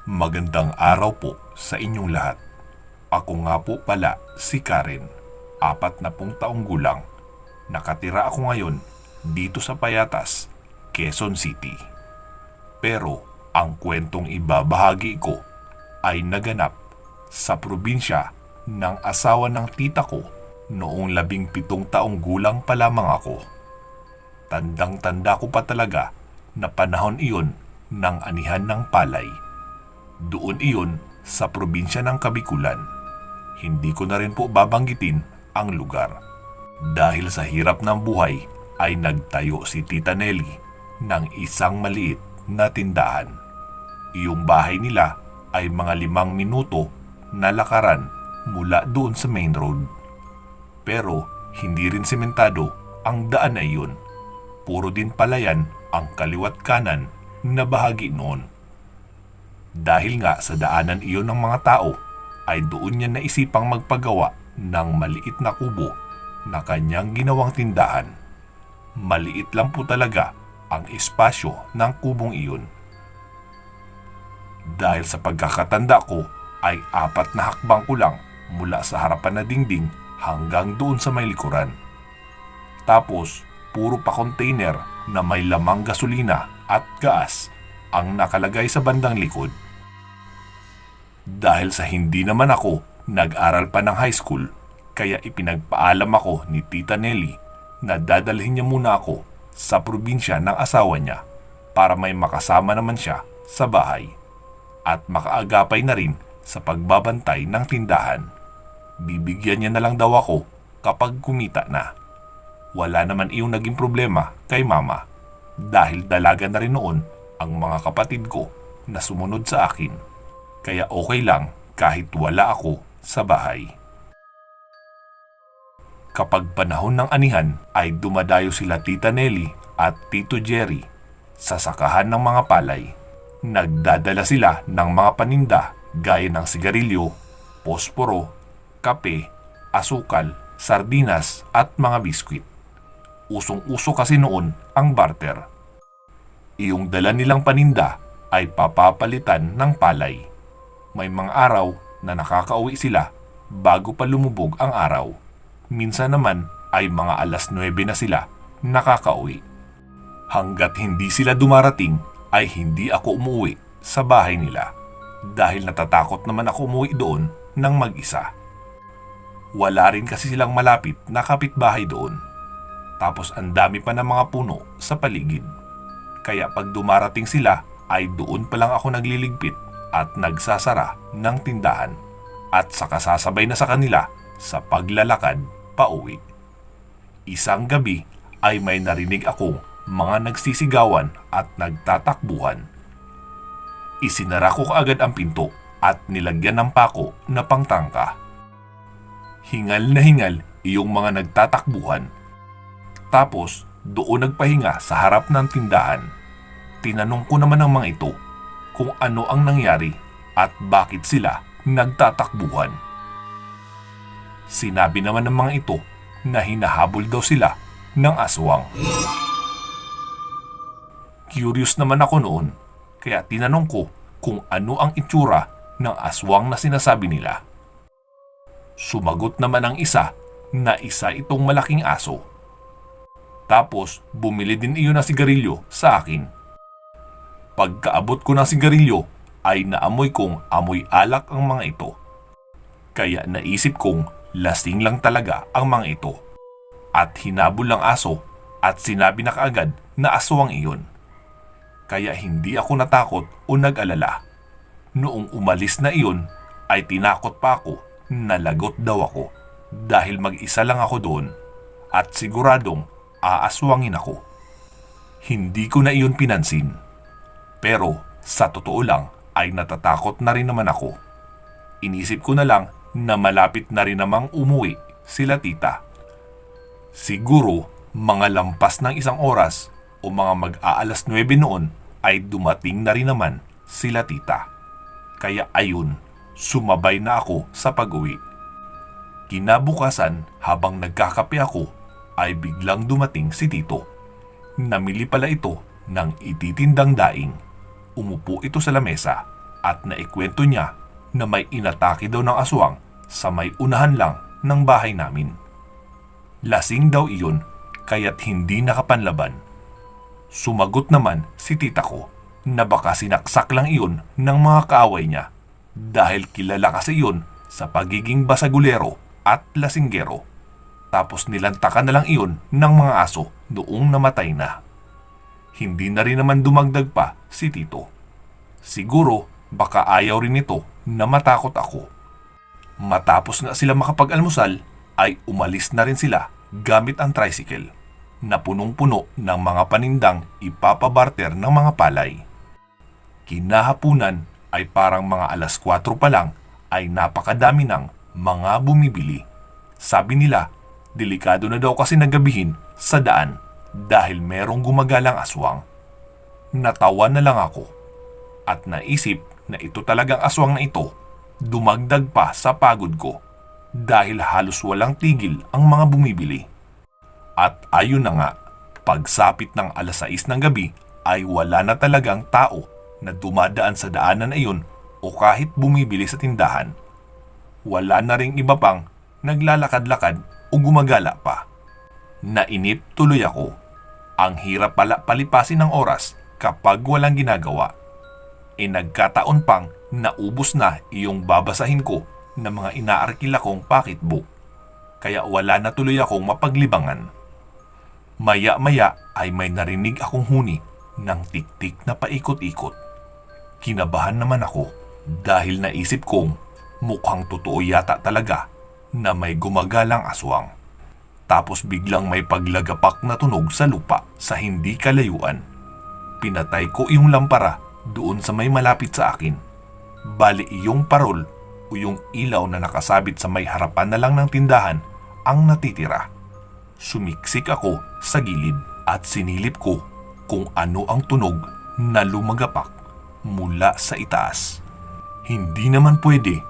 Magandang araw po sa inyong lahat. Ako nga po pala si Karen, 40 taong gulang. Nakatira ako ngayon dito sa Payatas, Quezon City. Pero ang kwentong ibabahagi ko ay naganap sa probinsya ng asawa ng tita ko noong 17 taong gulang pa lamang ako. Tandang-tanda ko pa talaga na panahon iyon ng anihan ng palay. Doon iyon sa probinsya ng Kabikulan. Hindi ko na rin po babanggitin ang lugar. Dahil sa hirap ng buhay ay nagtayo si Tita Nelly ng isang maliit na tindahan. Iyong bahay nila ay mga 5 minuto na lakaran mula doon sa main road. Pero hindi rin sementado ang daan na iyon. Puro din palayan ang kaliwat kanan na bahagi noon. Dahil nga sa daanan iyon ng mga tao, ay doon niya naisipang magpagawa ng maliit na kubo na kanyang ginawang tindahan. Maliit lang po talaga ang espasyo ng kubong iyon. Dahil sa pagkakatanda ko ay 4 na hakbang ko lang mula sa harapan na dingding hanggang doon sa may likuran. Tapos, puro pa container na may lamang gasolina at gas ang nakalagay sa bandang likod. Dahil sa hindi naman ako nag-aral pa ng high school, kaya ipinagpaalam ako ni Tita Nelly na dadalhin niya muna ako sa probinsya ng asawa niya para may makasama naman siya sa bahay at makaagapay na rin sa pagbabantay ng tindahan. Bibigyan niya na lang daw ako kapag kumita na. Wala naman iyong naging problema kay mama dahil dalaga na rin noon ang mga kapatid ko na sumunod sa akin. Kaya okay lang kahit wala ako sa bahay. Kapag panahon ng anihan ay dumadayo sila Tita Nelly at Tito Jerry sa sakahan ng mga palay. Nagdadala sila ng mga paninda gaya ng sigarilyo, posporo, kape, asukal, sardinas at mga biskwit. Usong-uso kasi noon ang barter. Iyong dala nilang paninda ay papapalitan ng palay. May mga araw na nakakauwi sila bago pa lumubog ang araw. Minsan naman ay mga alas 9 na sila nakakauwi. Hanggat hindi sila dumarating ay hindi ako umuwi sa bahay nila dahil natatakot naman ako umuwi doon ng mag-isa. Wala rin kasi silang malapit na kapitbahay doon. Tapos ang dami pa ng mga puno sa paligid. Kaya pag dumarating sila ay doon pa lang ako nagliligpit at nagsasara ng tindahan at saka sasabay na sa kanila sa paglalakad pauwi. Isang gabi ay may narinig akong mga nagsisigawan at nagtatakbuhan. Isinara ko kaagad ang pinto at nilagyan ng pako na pangtangka. Hingal na hingal iyong mga nagtatakbuhan. Tapos doon nagpahinga sa harap ng tindahan. Tinanong ko naman ang mga ito kung ano ang nangyari at bakit sila nagtatakbuhan. Sinabi naman ng mga ito na hinahabol daw sila ng aswang. Curious naman ako noon kaya tinanong ko kung ano ang itsura ng aswang na sinasabi nila. Sumagot naman ang isa na isa itong malaking aso. Tapos bumili din iyon ng sigarilyo sa akin. Pagkaabot ko ng sigarilyo ay naamoy kong amoy alak ang mga ito. Kaya naisip kong lasing lang talaga ang mga ito. At hinabol ang aso at sinabi na kaagad na aswang iyon. Kaya hindi ako natakot o nag-alala. Noong umalis na iyon ay tinakot pa ako na lagot daw ako dahil mag-isa lang ako doon at siguradong aaswangin ako. Hindi ko na iyon pinansin. Pero sa totoo lang ay natatakot na rin naman ako. Inisip ko na lang na malapit na rin namang umuwi sila tita. Siguro mga lampas ng 1 oras o mga mag-aalas 9 noon ay dumating na rin naman sila tita. Kaya ayun, sumabay na ako sa pag-uwi. Kinabukasan habang nagkakape ako ay biglang dumating si Tito. Namili pala ito ng ititindang daing. Umupo ito sa lamesa at naikwento niya na may inatake daw ng aswang sa may unahan lang ng bahay namin. Lasing daw iyon kaya't hindi nakapanlaban. Sumagot naman si tita ko na baka sinaksak lang iyon ng mga kaaway niya dahil kilala kasi iyon sa pagiging basagulero at lasinggero. Tapos nilantakan na lang iyon ng mga aso noong namatay na. Hindi na rin naman dumagdag pa si tito. Siguro baka ayaw rin ito na matakot ako. Matapos nga sila makapag-almusal ay umalis na rin sila gamit ang tricycle na punong-puno ng mga panindang ipapabarter ng mga palay. Kinahapunan ay parang mga alas 4 pa lang ay napakadami ng mga bumibili. Sabi nila, delikado na daw kasi nagabihin sa daan dahil merong gumagalang aswang. Natawa na lang ako at naisip na ito talagang aswang na ito. Dumagdag pa sa pagod ko dahil halos walang tigil ang mga bumibili. At ayun na nga, pagsapit ng alas 6 ng gabi ay wala na talagang tao na dumadaan sa daanan na iyon o kahit bumibili sa tindahan. Wala na ring iba pang naglalakad-lakad o gumagala pa. Nainip tuloy ako. Ang hirap pala palipasin ng oras kapag walang ginagawa. Nagkataon pang naubos na iyong babasahin ko ng mga inaarkila kong pocketbook. Kaya wala na tuloy akong mapaglibangan. Maya-maya ay may narinig akong huni ng tik-tik na paikot-ikot. Kinabahan naman ako dahil naisip kong mukhang totoo yata talaga na may gumagalang aswang. Tapos biglang may paglagapak na tunog sa lupa sa hindi kalayuan. Pinatay ko iyong lampara doon sa may malapit sa akin. Bali iyong parol o yung ilaw na nakasabit sa may harapan na lang ng tindahan ang natitira. Sumiksik ako sa gilid at sinilip ko kung ano ang tunog na lumagapak mula sa itaas. Hindi naman pwede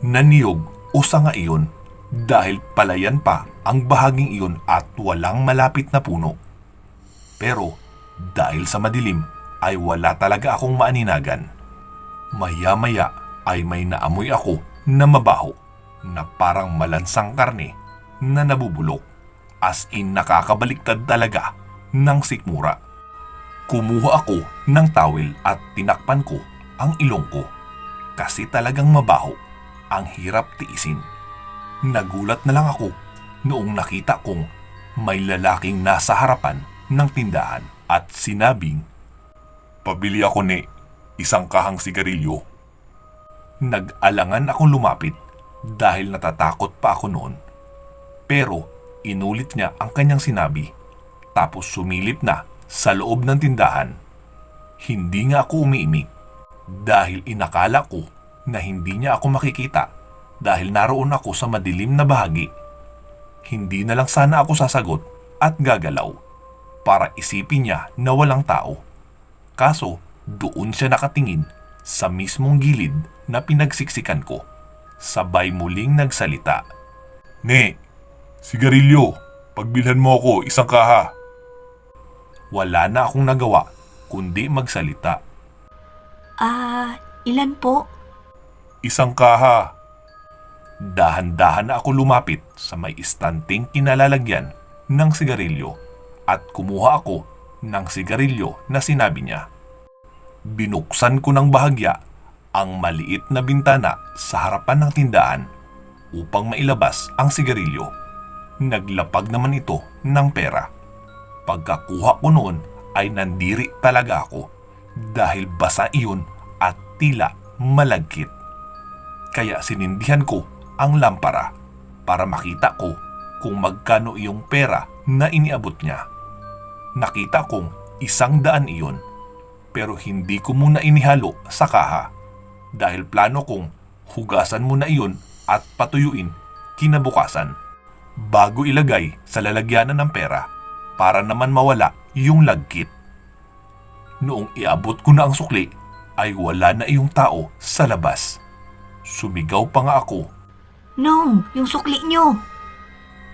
na niyog o sanga iyon dahil palayan pa ang bahaging iyon at walang malapit na puno. Pero dahil sa madilim ay wala talaga akong maaninagan. Maya-maya ay may naamoy ako na mabaho na parang malansang karne na nabubulok. As in nakakabaliktad talaga ng sikmura. Kumuha ako ng towel at tinakpan ko ang ilong ko kasi talagang mabaho, ang hirap tiisin. Nagulat na lang ako noong nakita kong may lalaking nasa harapan ng tindahan at sinabing, "Pabili ako ni isang kahang sigarilyo." Nag-alangan akong lumapit dahil natatakot pa ako noon. Pero inulit niya ang kanyang sinabi, tapos sumilip na sa loob ng tindahan. Hindi nga ako umiimik dahil inakala ko na hindi niya ako makikita dahil naroon ako sa madilim na bahagi. Hindi na lang sana ako sasagot at gagalaw para isipin niya na walang tao. Kaso doon siya nakatingin sa mismong gilid na pinagsiksikan ko. Sabay muling nagsalita, "Ne, sigarilyo, pagbilhan mo ako isang kaha." Wala na akong nagawa kundi magsalita. Ilan po?" "Isang kaha." Dahan-dahan na ako lumapit sa may istanting kinalalagyan ng sigarilyo at kumuha ako ng sigarilyo na sinabi niya. Binuksan ko ng bahagya ang maliit na bintana sa harapan ng tindahan upang mailabas ang sigarilyo. Naglapag naman ito ng pera. Pagkakuha ko noon ay nandiri talaga ako dahil basa iyon at tila malagkit. Kaya sinindihan ko ang lampara para makita ko kung magkano iyong pera na iniabot niya. Nakita kong 100 iyon pero hindi ko muna inihalo sa kaha dahil plano kong hugasan muna iyon at patuyuin kinabukasan bago ilagay sa lalagyanan ng pera para naman mawala yung lagkit. Noong iabot ko na ang sukli ay wala na iyong tao sa labas. Sumigaw pa nga ako. "Nong, yung sukli nyo!"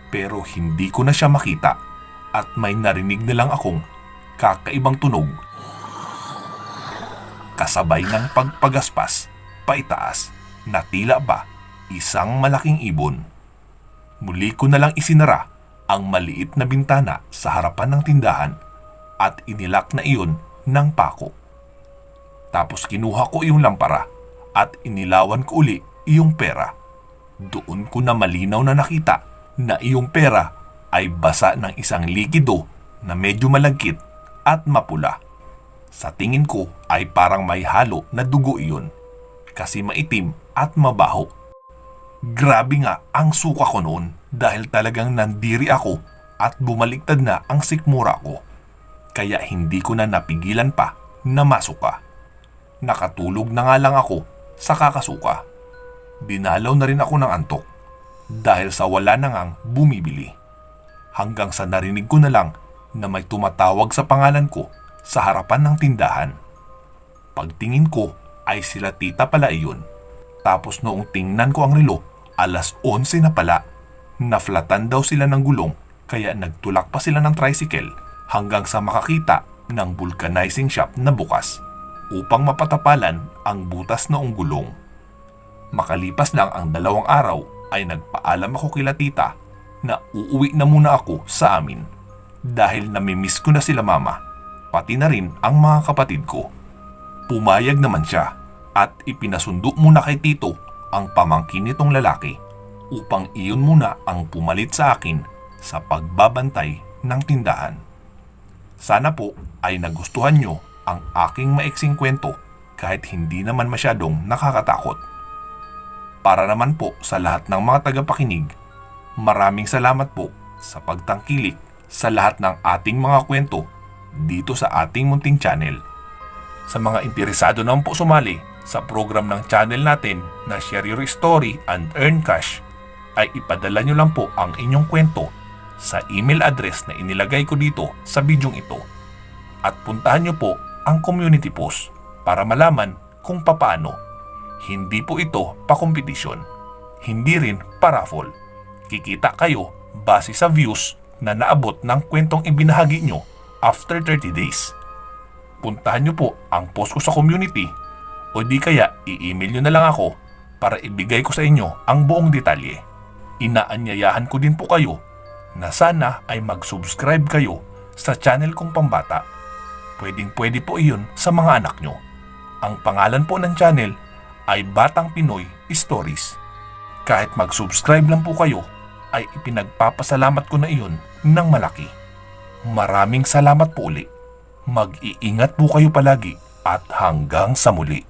Pero hindi ko na siya makita at may narinig na lang akong kakaibang tunog. kasabay ng pagpagaspas paitaas na tila ba isang malaking ibon. Muli ko na lang isinara ang maliit na bintana sa harapan ng tindahan at inilak na iyon ng pako. Tapos kinuha ko iyong lampara at inilawan ko uli iyong pera. Doon ko na malinaw na nakita na iyong pera ay basa ng isang likido na medyo malagkit at mapula. Sa tingin ko ay parang may halo na dugo iyon kasi maitim at mabaho. Grabe nga ang suka ko noon dahil talagang nandiri ako at bumaliktad na ang sikmura ko. Kaya hindi ko na napigilan pa na masuka. Nakatulog na nga lang ako sa kakasuka. Dinalaw na rin ako ng antok dahil sa wala na ngang bumibili. Hanggang sa narinig ko na lang na may tumatawag sa pangalan ko sa harapan ng tindahan. Pagtingin ko ay sila tita pala iyon. Tapos noong tingnan ko ang relo, 11:00 na pala. Naflatan daw sila ng gulong kaya nagtulak pa sila ng tricycle hanggang sa makakita ng vulcanizing shop na bukas upang mapatapalan ang butas noong gulong. Makalipas lang ang 2 araw ay nagpaalam ako kila tita na uuwi na muna ako sa amin dahil namimiss ko na sila mama, pati na rin ang mga kapatid ko. Pumayag naman siya at ipinasundo muna kay tito ang pamangkin nitong lalaki upang iyon muna ang pumalit sa akin sa pagbabantay ng tindahan. Sana po ay nagustuhan nyo ang aking maiksing kwento kahit hindi naman masyadong nakakatakot. Para naman po sa lahat ng mga tagapakinig, maraming salamat po sa pagtangkilik sa lahat ng ating mga kwento dito sa ating munting channel. Sa mga interesado naman po sumali sa program ng channel natin na Share Your Story and Earn Cash, ay ipadala nyo lang po ang inyong kwento sa email address na inilagay ko dito sa bidyong ito. At puntahan nyo po ang community post para malaman kung papaano. Hindi po ito pa-kompetisyon, hindi rin pa-raffle. Kikita kayo base sa views na naabot ng kwentong ibinahagi nyo after 30 days. Puntahan nyo po ang post ko sa community o di kaya i-email nyo na lang ako para ibigay ko sa inyo ang buong detalye. Inaanyayahan ko din po kayo na sana ay mag-subscribe kayo sa channel kong pambata. Pwedeng-pwede po iyon sa mga anak nyo. Ang pangalan po ng channel ay Batang Pinoy Stories. Kahit mag-subscribe lang po kayo, ay ipinagpapasalamat ko na iyon ng malaki. Maraming salamat po uli. Mag-iingat po kayo palagi at hanggang sa muli.